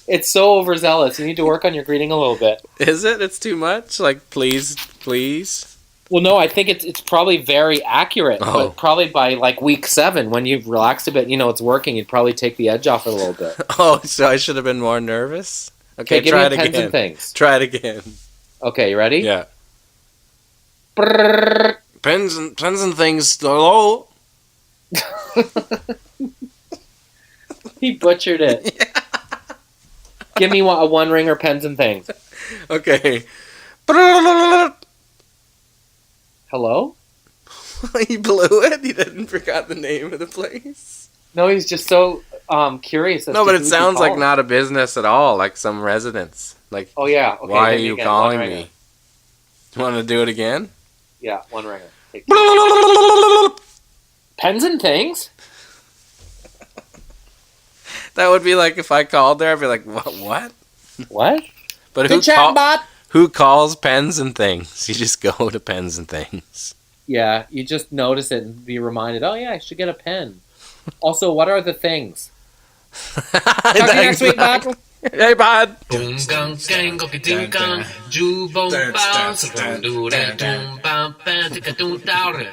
It's so overzealous. You need to work on your greeting a little bit. Is it? It's too much? Like, please, please? Well, no, I think it's probably very accurate. Oh. But probably by like week 7, when you've relaxed a bit, it's working, you'd probably take the edge off it a little bit. Oh, so I should have been more nervous? Okay, give try me it Pens again. and Things. Try it again. Okay, you ready? Yeah. Pens and Things. Hello? He butchered it. Give me a one ringer Pens and Things. Okay. Hello? He blew it. He didn't forgot the name of the place. No, he's just so curious. No, but it sounds like not a business at all. Like some residence. Like, Oh, yeah. Okay, why are hit me you again. calling One ringer. me? You want to do it again? Yeah, one ringer. Pens and Things? That would be like if I called there, I'd be like, what? What? But Good chat, bot. who calls Pens and Things? You just go to Pens and Things. Yeah, you just notice it and be reminded, oh, yeah, I should get a pen. Also, what are the things? Talk to you next week, bud. Hey, bud. Boom gang gang go ding gang ju boom bounce boom do that boom bam bam ticka doom down.